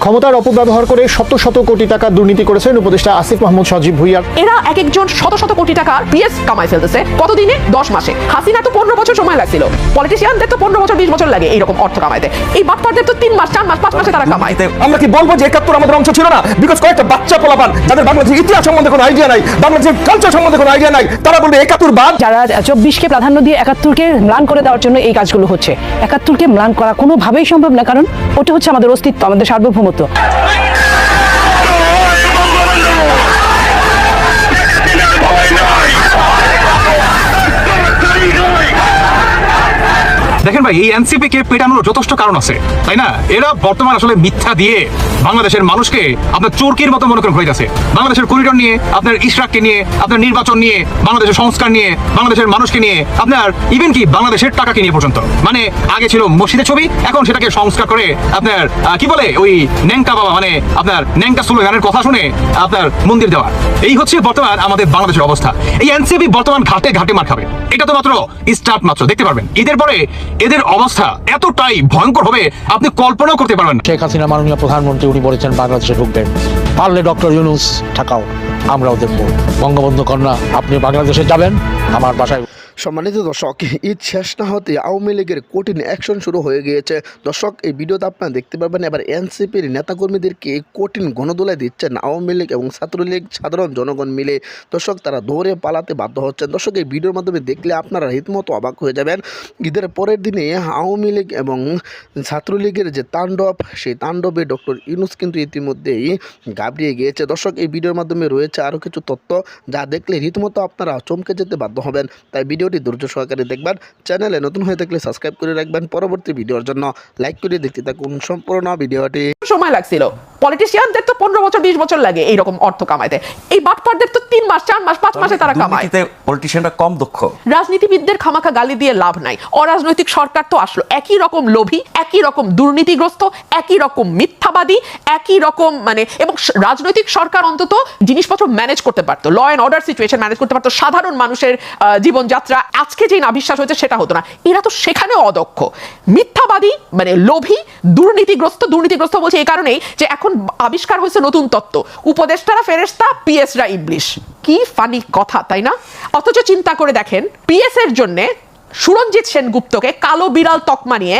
ক্ষমতার অপব্যবহার করে শত শত কোটি টাকা দুর্নীতি করেছেন উপদেষ্টা আসিফ মাহমুদ সজীব ভুইয়া। এরা এক একজন শত শত কোটি টাকা পিএস কামাই ফেলতেছে কতদিনে? 10 মাসে। হাসিনা তো 15 বছর সময় লাগছিল, পলিটিশিয়ানদের তো 15 বছর 20 বছর লাগে এইরকম অর্থ কামাইতে। এই বাটপারদের তো 3 মাস 4 মাস 5 মাসে তারা কামায়। আমরা কি বলবো যে 71 আমাদের অংশ ছিল না? বিকজ কয়েকটা বাচ্চা পোলাপান যাদের বাংলাদেশের ইতিহাস সম্বন্ধে কোনো আইডিয়া নাই, বাংলাদেশের কালচার সম্বন্ধে কোনো আইডিয়া নাই, তারা বলবে 71 বাদ। যারা 24-কে প্রাধান্য দিয়ে 71-কে ম্লান করে দেওয়ার জন্য এই কাজগুলো হচ্ছে। 71-কে ম্লান করা কোনোভাবেই সম্ভব না, কারণ ওটা হচ্ছে আমাদের অস্তিত্ব, আমাদের সার্বভৌমত্ব। দেখেন ভাই, এই এনসিপি কে পেটানোর যথেষ্ট কারণ আছে, তাই না? এরা বর্তমান আসলে মিথ্যা দিয়ে বাংলাদেশের মানুষকে আপনার চোরকির মতো মনে করে ঘুরে যাচ্ছে। বাংলাদেশের করিডোর নিয়ে, আপনার ইশরাককে নিয়ে, আপনার নির্বাচন নিয়ে, বাংলাদেশের সংস্কার নিয়ে, বাংলাদেশের মানুষকে নিয়ে, আপনার ইভেন কি বাংলাদেশের টাকাকে নিয়ে পর্যন্ত। মানে আগে ছিল মসজিদের ছবি, এখন সেটাকে সংস্কার করে আপনার কি বলে ওই ন্যাংটা বাবা, মানে আপনার ন্যাংটা স্লোগানের কথা শুনে আপনার মন্দির দেওয়া। এই হচ্ছে বর্তমান আমাদের বাংলাদেশের অবস্থা। এই এনসিপি বর্তমান ঘাটে ঘাটে মার খাবে। এটা তো মাত্র স্টার্ট মাত্র, দেখতে পারবেন ঈদের পরে এদের অবস্থা এতটাই ভয়ঙ্কর হবে আপনি কল্পনাও করতে পারবেন না। শেখ হাসিনা মাননীয় প্রধানমন্ত্রী উনি বলেছেন বাংলাদেশে ঢুকবেন, পারলে ডক্টর ইউনূস ঠাকাও, আমরাও দেখবো। বঙ্গবন্ধু কন্যা আপনি বাংলাদেশে যাবেন, আমার বাসায়। সম্মানিত দর্শক, ঈদ শেষ না হতে আওয়ামী লীগের কঠিন অ্যাকশন শুরু হয়ে গিয়েছে। দর্শক, এই ভিডিওতে আপনারা দেখতে পাবেন এবার এনসিপির নেতাকর্মীদেরকে কঠিন গণদোলায় দিচ্ছেন আওয়ামী লীগ এবং ছাত্রলীগ সাধারণ জনগণ মিলে। দর্শক, তারা দৌড়ে পালাতে বাধ্য হচ্ছেন। দর্শক, এই ভিডিওর মাধ্যমে দেখলে আপনারা রীতিমতো অবাক হয়ে যাবেন। ঈদের পরের দিনে আওয়ামী লীগ এবং ছাত্রলীগের যে তাণ্ডব, সেই তাণ্ডবে ডক্টর ইউনূস কিন্তু ইতিমধ্যেই ঘাবড়িয়ে গিয়েছে। দর্শক, এই ভিডিওর মাধ্যমে রয়েছে আরও কিছু তথ্য যা দেখলে রীতিমতো আপনারা চমকে যেতে বাধ্য হবেন। তাই ভিডিওটি ধৈর্য সহকারে দেখবেন। চ্যানেলে নতুন হয়ে থাকলে সাবস্ক্রাইব করে রাখবেন। পরবর্তী ভিডিওর জন্য লাইক করে দেখতে থাকুন সম্পূর্ণ ভিডিওটি। সময় লাগছিল, পলিটিশিয়ানদের তো 15 বছর 20 বছর লাগে এইরকম অর্থ কামাইতে। এই বাটপারদের তো 3 মাস 4 মাস 5 মাসে তারা কামায়। পলিটিশিয়ানরা কম দক্ষ। রাজনীতিবিদদের খামাখা গালি দিয়ে লাভ নাই। অরাজনৈতিক সরকার তো আসলো একই রকম লোভী, একই রকম দুর্নীতিগ্রস্ত, একই রকম মিথ্যাবাদী, একই রকম মানে। এবং রাজনৈতিক সরকার অন্তত জিনিসপত্র ম্যানেজ করতে পারতো, law and order situation manage করতে পারতো, সাধারণ মানুষের জীবনযাত্রা আজকে যে নাভিশ্বাস হয়েছে সেটা হতো না। এরা তো সেখানেও অদক্ষ, মিথ্যাবাদী, মানে লোভী, দুর্নীতিগ্রস্ত। দুর্নীতিগ্রস্ত বলছে এই কারণেই যে এখন আবিষ্কার হয়েছে নতুন তত্ত্ব, উপদেষ্টারা ফেরেশতা, পিএসরা ইবলিশ। কি ফানি কথা, তাই না? অথচ চিন্তা করে দেখেন, পিএস এর জন্য সুরঞ্জিত সেনগুপ্তকে কালো বিড়াল তকমা নিয়ে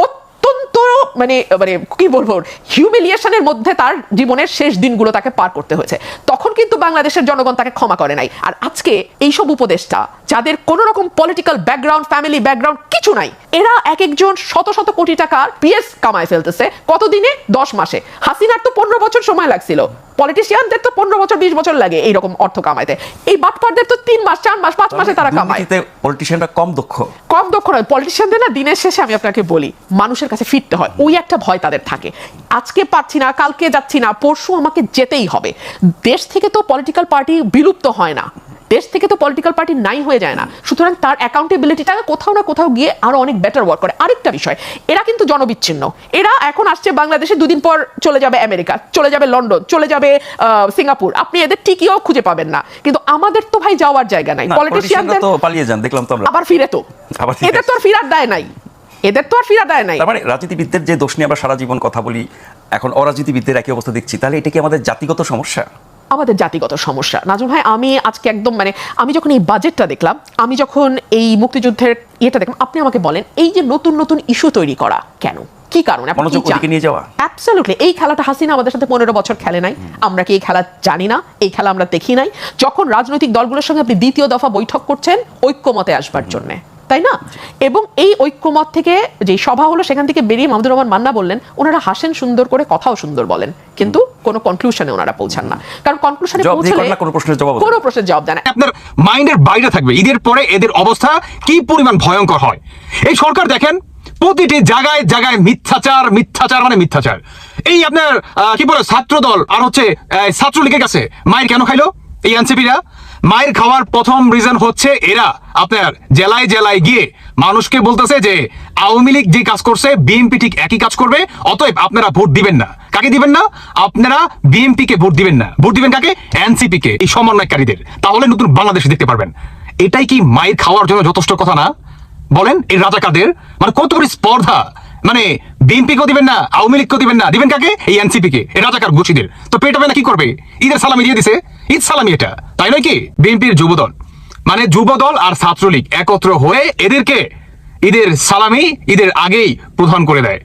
অত্যন্ত মানে মানে কি বলবো, হিউমিলিয়েশনের মধ্যে তার জীবনের শেষ দিনগুলো তাকে পার করতে হয়েছে। তখন কিন্তু বাংলাদেশের জনগণ তাকে ক্ষমা করে নাই। আর আজকে এইসব উপদেষ্টা যাদের কোনো রকম পলিটিক্যাল ব্যাকগ্রাউন্ড, ফ্যামিলি ব্যাকগ্রাউন্ড কিছু নাই, এরা এক একজন শত শত কোটি টাকার পিএস কামাই ফেলতেছে কতদিনে? 10 মাসে। হাসিনার তো 15 বছর সময় লাগছিল, পলিটিশিয়ানদের তো 15 বছর 20 বছর লাগে এইরকম অর্থ কামাইতে। এই বাটপারদের তো 3 মাস 4 মাস 5 মাসে তারা কামায়। পলিটিশিয়ানরা কম দক্ষ। কম দক্ষ নয়, পলিটিশিয়ানদের না দিনের শেষে আমি আপনাকে বলি মানুষের কাছে ফিরতে হয়, ওই একটা ভয় তাদের থাকে। আজকে পারছি না, কালকে যাচ্ছি না, পরশু আমাকে যেতেই হবে। দেশ থেকে তো পলিটিক্যাল পার্টি বিলুপ্ত হয় না, দেশ থেকে তো পলিটিক্যাল পার্টি নাই হয়ে যায় না। সুতরাং তার অ্যাকাউন্টেবিলিটিটা কোথাও না কোথাও গিয়ে আরো অনেক বেটার ওয়ার্ক করে। আরেকটা বিষয়, এরা কিন্তু জনবিচ্ছিন্ন। এরা এখন আসছে বাংলাদেশে, 2 দিন পর চলে যাবে আমেরিকা, চলে যাবে লন্ডন, চলে যাবে সিঙ্গাপুর। আপনি এদের টিকিও খুঁজে পাবেন না। কিন্তু আমাদের তো ভাই যাওয়ার জায়গা নাই। পলিটিশিয়ানদের তো পালিয়ে যান, দেখলাম তো আমরা। আবার ফিরে তো এদের তো আর ফিরার দায় নাই, এদের তো আর ফিরার দায় নাই। তার মানে রাজনীতিবিদদের যে দোষ নিয়ে আমরা সারা জীবন কথা বলি, এখন অরাজনীতিবিদদের একই অবস্থা দেখছি। তাহলে এটা কি আমাদের জাতিগত সমস্যা? আমাদের জাতিগত সমস্যা নাজম ভাই। আমি আজকে একদম মানে আমি যখন এই বাজেটটা দেখলাম, আমি যখন এই মুক্তিযুদ্ধের ইয়েটা দেখলাম, আপনি আমাকে বলেন এই যে নতুন নতুন ইস্যু তৈরি করা কেন, কি কারণে নিয়ে যাওয়া? অ্যাবসলিউটলি। এই খেলাটা হাসিনা আমাদের সাথে 15 বছর খেলে নাই, আমরা কি এই খেলা জানি না? এই খেলা আমরা দেখি নাই? যখন রাজনৈতিক দলগুলোর সঙ্গে আপনি দ্বিতীয় দফা বৈঠক করছেন ঐক্যমতে আসবার জন্য, তাই না? এবং এই ঐক্যমত থেকে যে সভা হলো, সেখান থেকে বেরিয়ে মাহমুদুর রহমান মান্না বললেন ওনারা হাসেন সুন্দর করে, কথাও সুন্দর বলেন, কিন্তু কোনো কনক্লুশনে ওনারা পৌঁছান না। কারণ কনক্লুশনে পৌঁছলে কোনো প্রশ্নের জবাব দেন না। আপনার মাইন্ডের বাইরে থাকবে ঈদের পরে এদের অবস্থা কি পরিমাণ ভয়ঙ্কর হয়। এই সরকার দেখেন প্রতিটি জায়গায় জায়গায় মিথ্যাচার, মিথ্যাচার মানে মিথ্যাচার। এই আপনার কি বলে ছাত্র দল আর হচ্ছে ছাত্রলীগের কাছে মায়ের কেন খাইলো এই এনসিপিরা? মায়ের খাওয়ার প্রথম রিজন হচ্ছে এরা আপনার জেলায় জেলায় গিয়ে মানুষকে বলতেছে যে আওয়ামী লীগ যে কাজ করছে বিএনপি ঠিক একই কাজ করবে, অতএব আপনারা ভোট দিবেন না। কাকে দিবেন না? আপনারা বিএনপি কে ভোট দিবেন না। ভোট দিবেন কাকে? এনসিপি কে, এই সমন্বয়কারীদের। তাহলে নতুন বাংলাদেশ দেখতে পারবেন। এটাই কি মায়ের খাওয়ার জন্য যথেষ্ট কথা না? বলেন এই রাজাকারদের মানে কত বড় স্পর্ধা মানে বিএনপিকেও দিবেন না, আওয়ামী লীগকেও দিবেন না, দিবেন কাকে? এই এনসিপি কে, এই রাজাকার গোষ্ঠীদের। তো পেটাবে না কি করবে? ঈদের সালামি দিয়ে দিছে, ঈদ সালামি এটা, তাই নয় কি? বিএনপির যুবদল মানে যুবদল আর ছাত্রলীগ একত্র হয়ে এদেরকে ঈদের সালামি ঈদের আগেই প্রদান করে দেয়।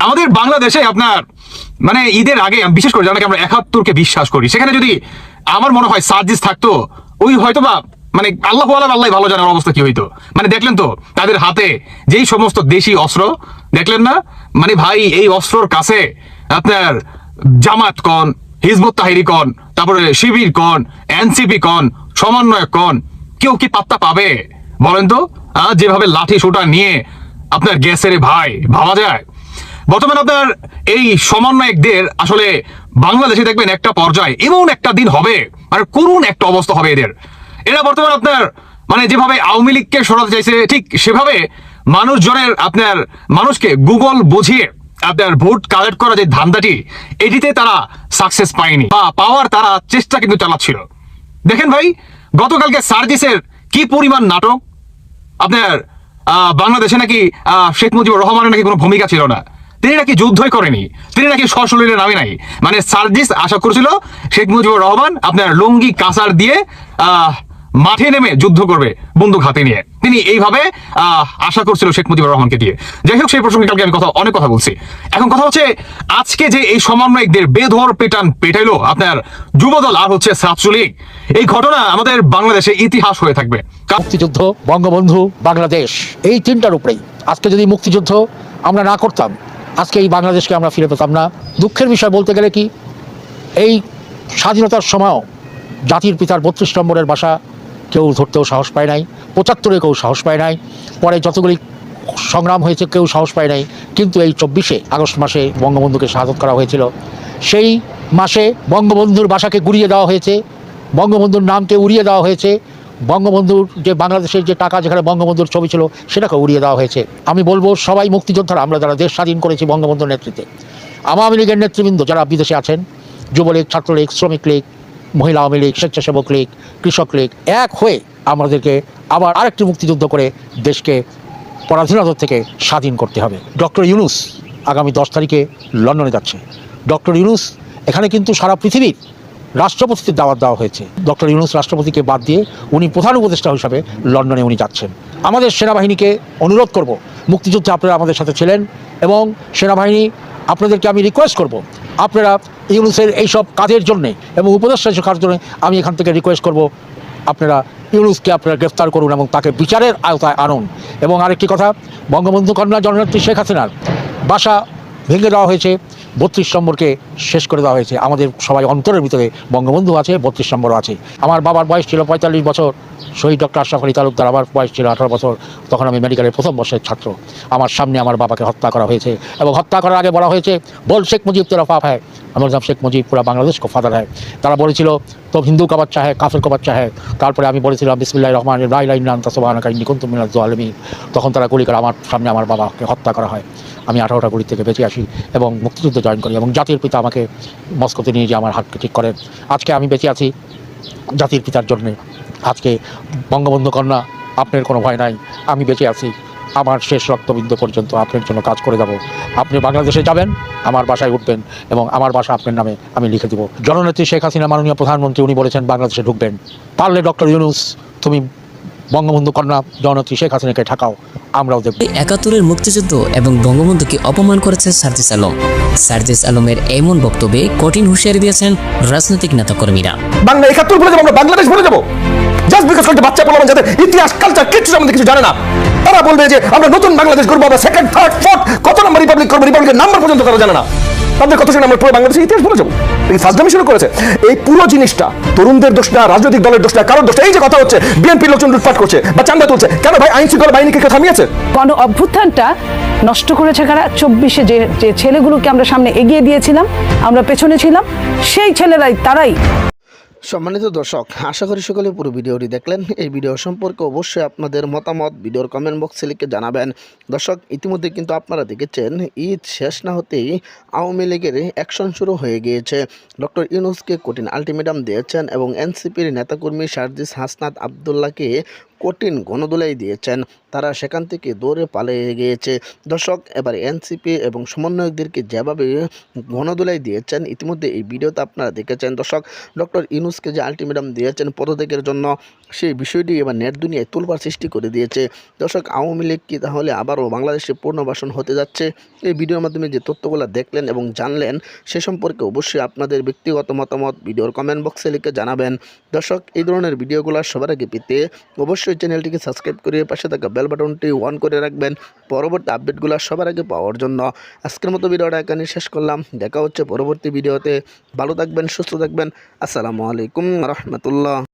আমাদের বাংলাদেশে আপনার মানে ঈদের আগে বিশেষ করে যারা আমরা ৭১-কে বিশ্বাস করি, সেখানে যদি আমার মনে হয় সার্জিস থাকতো, ওই হয়তো বা মানে আল্লাহ ভালো জানার অবস্থা কি হইতো। মানে দেখলেন তো তাদের হাতে যেই সমস্ত দেশি অস্ত্র, দেখলেন না? মানে ভাই এই অস্ত্রর কাছে আপনার জামাত কন, হিজবুত তাহরির কন, তারপরে শিবির কন, এনসিপি কন, সমন্বয়ক কন, কেউ কি পাত্তা পাবে বলেন তো? যেভাবে লাঠি সোটা নিয়ে আপনার গ্যাসের ভাই ভাবা যায়। বর্তমানে আপনার এই সমন্বয়কদের আসলে বাংলাদেশে দেখবেন একটা পর্যায়ে এমন একটা দিন হবে, মানে করুণ একটা অবস্থা হবে এদের। এরা বর্তমানে আপনার মানে যেভাবে আওয়ামী লীগকে সরাতে চাইছে, ঠিক সেভাবে মানুষজনের আপনার মানুষকে গুগল বুঝিয়ে আপনার ভোট কালেক্ট করা যে ধান্দাটি, এটিতে তারা সাকসেস পায়নি বা পাওয়ার তারা চেষ্টা কিন্তু চালাচ্ছিল। দেখেন ভাই, গতকালকে সার্জিসের কি পরিমাণ নাটক। আপনার বাংলাদেশে নাকি শেখ মুজিবুর রহমানের নাকি কোনো ভূমিকা ছিল না, তিনি নাকি যুদ্ধই করেনি, তিনি নাকি সশরীরে নামে নাই। মানে সার্জিস আশা করছিল শেখ মুজিবুর রহমান আপনার লুঙ্গি কাঁচার দিয়ে মাঠে নেমে যুদ্ধ করবে বন্দুক হাতে নিয়ে, তিনি এইভাবে আশা করছিল শেখ মুজিবুর রহমানকে দিয়ে। যাই হোক, সেই প্রসঙ্গে কালকে আমি অনেক কথা বলছি। এখন কথা হচ্ছে আজকে যে এই সমন্বয়কদের বেধর পেটাইলো আপনার যুবদল আর হচ্ছে ছাত্রলীগ, এই ঘটনা আমাদের বাংলাদেশে ইতিহাস হয়ে থাকবে। মুক্তিযুদ্ধ, বঙ্গবন্ধু, বাংলাদেশ, এই তিনটার উপরেই আজকে যদি মুক্তিযুদ্ধ আমরা না করতাম, আজকে এই বাংলাদেশকে আমরা ফিরে পেতাম না। দুঃখের বিষয় বলতে গেলে কি, এই স্বাধীনতার সময়ও জাতির পিতার ৩২ নম্বরের বাসা কেউ ধরতেও সাহস পায় নাই, ৭৫-এ কেউ সাহস পায় নাই, পরে যতগুলি সংগ্রাম হয়েছে কেউ সাহস পায় নাই। কিন্তু এই ২৪শে আগস্ট মাসে বঙ্গবন্ধুকে শাহাদত করা হয়েছিল, সেই মাসে বঙ্গবন্ধুর বাসাকে গুড়িয়ে দেওয়া হয়েছে, বঙ্গবন্ধুর নামকে উড়িয়ে দেওয়া হয়েছে, বঙ্গবন্ধুর যে বাংলাদেশের যে টাকা যেখানে বঙ্গবন্ধুর ছবি ছিল সেটাকে উড়িয়ে দেওয়া হয়েছে। আমি বলবো সবাই মুক্তিযোদ্ধারা, আমরা যারা দেশ স্বাধীন করেছি বঙ্গবন্ধুর নেতৃত্বে, আওয়ামী লীগের নেতৃবৃন্দ যারা বিদেশে আছেন, যুবলীগ, ছাত্রলীগ, শ্রমিক লীগ, মহিলা আওয়ামী লীগ, স্বেচ্ছাসেবক লীগ, কৃষক লীগ, এক হয়ে আমাদেরকে আবার আরেকটি মুক্তিযুদ্ধ করে দেশকে পরাধীনতা থেকে স্বাধীন করতে হবে। ডক্টর ইউনূস আগামী 10 তারিখে লন্ডনে যাচ্ছে। ডক্টর ইউনূস এখানে কিন্তু সারা পৃথিবীর রাষ্ট্রপতিদের দাওয়াত দেওয়া হয়েছে। ডক্টর ইউনূস রাষ্ট্রপতিকে বাদ দিয়ে উনি প্রধান উপদেষ্টা হিসাবে লন্ডনে উনি যাচ্ছেন। আমাদের সেনাবাহিনীকে অনুরোধ করব, মুক্তিযুদ্ধে আপনারা আমাদের সাথে ছিলেন এবং সেনাবাহিনী আপনাদেরকে আমি রিকোয়েস্ট করব, আপনারা ইউনূসের এইসব কাজের জন্যে এবং উপদেষ্টা কাজের জন্য আমি এখান থেকে রিকোয়েস্ট করব, আপনারা ইউনূসকে আপনারা গ্রেফতার করুন এবং তাকে বিচারের আওতায় আনুন। এবং আরেকটি কথা, বঙ্গবন্ধু কন্যা জননেত্রী শেখ হাসিনার বাসা ভেঙে দেওয়া হয়েছে, ৩২ নম্বরকে শেষ করে দেওয়া হয়েছে। আমাদের সবাই অন্তরের ভিতরে বঙ্গবন্ধু আছে, ৩২ নম্বরও আছে। আমার বাবার বয়স ছিল ৪৫ বছর, শহীদ ডক্টর আশরাফ আলী তালুকদার আমার বয়স ছিল 18 বছর, তখন আমি মেডিকেলের প্রথম বর্ষের ছাত্র। আমার সামনে আমার বাবাকে হত্যা করা হয়েছে এবং হত্যা করার আগে বলা হয়েছে, বল শেখ মুজিব তেরা বাপ হ্যায়। আমার নাম শেখ মুজিব পুরা বাংলাদেশ কো ফাদার হ্যায়। তারা বলেছিল তো হিন্দু কা বাচ্চা হ্যায়, কাফের কা বাচ্চা হ্যায়। তারপরে আমি বলেছিলাম বিসমিল্লাহির রহমানির রহিম লা ইলাহা ইল্লা আনতা সুবহানাকা ইন্নী কুনতু মিনাজ জালিমিন। তখন তারা গুলি করে আমার সামনে আমার বাবাকে হত্যা করা হয়। আমি 18টা গুলি থেকে বেঁচে আসি এবং মুক্তিযুদ্ধ জয়েন করি এবং জাতির পিতা আমাকে মস্কোতে নিয়ে যে আমার হাতকে ঠিক করেন। আজকে আমি বেঁচে আছি জাতির পিতার জন্যে। আজকে বঙ্গবন্ধু কন্যা, আপনার কোনো ভয় নাই, আমি বেঁচে আছি, আমার শেষ রক্তবিন্দু পর্যন্ত আপনার জন্য কাজ করে যাব। আপনি বাংলাদেশে যাবেন, আমার বাসায় উঠবেন এবং আমার বাসা আপনার নামে আমি লিখে দেবো। জননেত্রী শেখ হাসিনা মাননীয় প্রধানমন্ত্রী, উনি বলেছেন বাংলাদেশে ঢুকবেন, পারলে ডক্টর ইউনূস তুমি বঙ্গবন্ধু কন্যা জননেত্রী শেখ হাসিনাকে ঠেকাও, আমরাও দেখব। ৭১-এর মুক্তিযুদ্ধ এবং বঙ্গবন্ধুকে অপমান করেছে সার্জিস আলম। সার্জিস আলমের এমন বক্তব্যে কঠিন হুঁশিয়ারি দিয়েছেন রাজনৈতিক নেতাকর্মীরা। বাংলা ৭১ বলে যাবো, আমরা বাংলাদেশ বলে যাবো, জাস্ট বিকজ কয়েকটা বাচ্চা পোলাপান যাদের ইতিহাস কালচার কিচ্ছু আমাদের কিছু জানে না, তারা বলবে যে আমরা নতুন বাংলাদেশ করবো, আমরা সেকেন্ড, থার্ড, ফোর্থ, কত নম্বর রিপাবলিক করবো, রিপাবলিকের নাম্বার পর্যন্ত তারা জানে না। তাদের কথা শুনে আমরা পুরো বাংলাদেশের ইতিহাস বলে যাবো। এই ফাজলামি শুরু করেছে। এই পুরো জিনিসটা তরুণদের দোষ না, রাজনৈতিক দলের দোষ না, কারোর দোষ। এই যে কথা হচ্ছে বিএনপির লোকজন লুটপাট করছে বা চান্দা তুলছে, কেন ভাই আইন শৃঙ্খলা বাহিনীকে কেউ থামিয়েছে? গণ অভ্যুত্থানটা নষ্ট করেছে কারা? ২৪শে যে ছেলেগুলোকে আমরা সামনে এগিয়ে দিয়েছিলাম, আমরা পেছনে ছিলাম, সেই ছেলেরাই তারাই। সম্মানিত দর্শক, আশা করি সকলে পুরো ভিডিওটি দেখলেন। এই ভিডিও সম্পর্কে অবশ্যই আপনাদের মতামত ভিডিওর কমেন্ট বক্সে লিখে জানাবেন। দর্শক, ইতিমধ্যে কিন্তু আপনারা দেখেছেন ঈদ শেষ না হতেই আওয়ামী লীগের অ্যাকশন শুরু হয়ে গিয়েছে। ডক্টর ইউনূসকে কঠিন আলটিমেটাম দিয়েছেন এবং এনসিপির নেতাকর্মী সার্জিস হাসনাত আবদুল্লাহকে কঠিন গণদোলাই দিয়েছেন, তারা সেখান থেকে দৌড়ে পালিয়ে গিয়েছে। দর্শক, এবার এনসিপি এবং সমন্বয়কদেরকে যেভাবে গণদোলাই দিয়েছেন ইতিমধ্যে এই ভিডিওতে আপনারা দেখেছেন। দর্শক, ডক্টর ইউনূসকে যে আলটিমেটাম দিয়েছেন পদত্যাগের জন্য, সেই বিষয়টি এবার নেট দুনিয়ায় তোলপাড় সৃষ্টি করে দিয়েছে। দর্শক, আওয়ামী লীগ কি তাহলে আবারও বাংলাদেশে পুনর্বাসন হতে যাচ্ছে? এই ভিডিওর মাধ্যমে যে তথ্যগুলো দেখলেন এবং জানলেন সে সম্পর্কে অবশ্যই আপনাদের ব্যক্তিগত মতামত ভিডিওর কমেন্ট বক্সে লিখে জানাবেন। দর্শক, এই ধরনের ভিডিওগুলো সবার আগে পেতে অবশ্যই চ্যানেলটিকে সাবস্ক্রাইব করে পাশে থাকা বেল বাটনটি অন করে রাখবেন পরবর্তী আপডেটগুলো সবার আগে পাওয়ার জন্য। আজকের মতো ভিডিওটা এখানে শেষ করলাম, দেখা হচ্ছে পরবর্তী ভিডিওতে। ভালো থাকবেন, সুস্থ থাকবেন। আসসালামু আলাইকুম রহমতুল্লাহ।